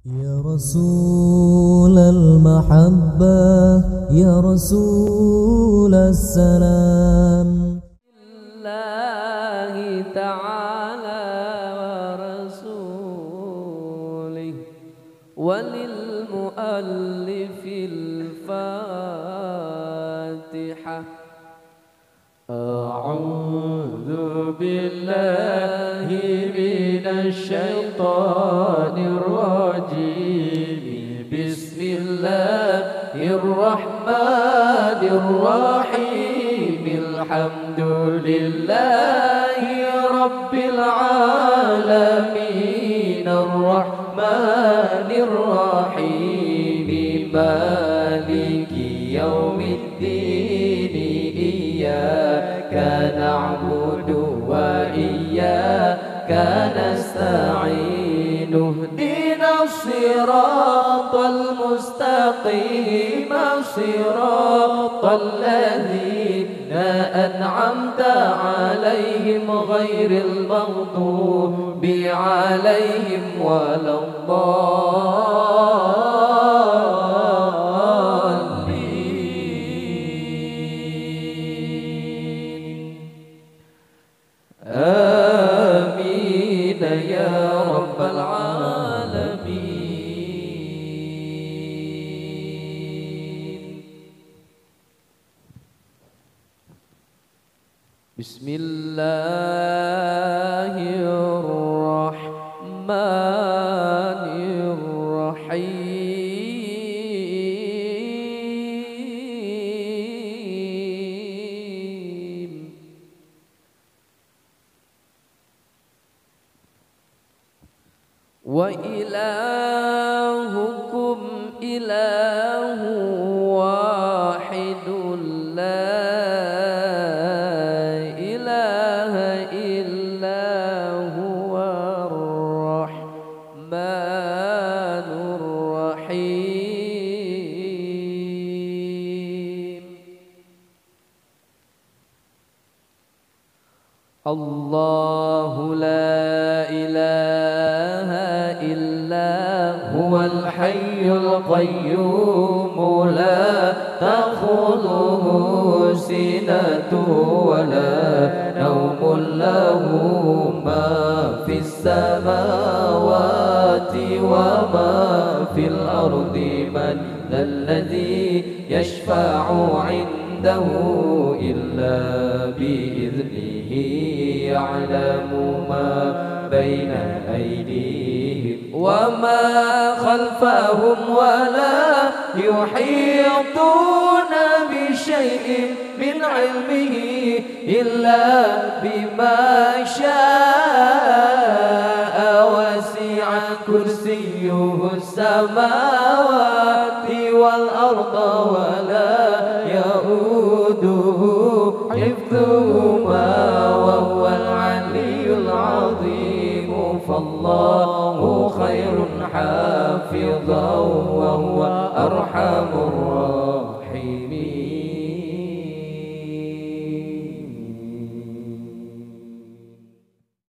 يا رسول المحبة يا رسول السلام لله تعالى ورسوله وللمؤلف الفاتحة. أعوذ بالله من الشيطان الرجيم. بسم الله الرحمن الرحيم. الحمد لله رب العالمين الرحمن الرحيم مالك يوم الدين. إياك نعبد وإياك نستعين. اهدنا الصراط المستقيم صراط الذين أنعمت عليهم غير المغضوب عليهم ولا الضالين. آمين يا رب العالمين. بسم الله الرحمن الرحيم. وإلهكم إله واحد لا إله إلا هو الرحمن الرحيم. الله لا إله إلا هو الحي القيوم لا تأخذه سنة ولا نوم له ما في السماوات وما في الأرض. من ذا الذي يشفع عنده إلا بإذنه. يعلم ما بين أيديهم وما خلفهم ولا يحيطون بشيء من علمه إلا بما شاء. وسع كرسيه السماوات والأرض ولا يؤوده حفظهما وهو العلي العظيم. فالله خير حافظا وهو أرحم الراحمين.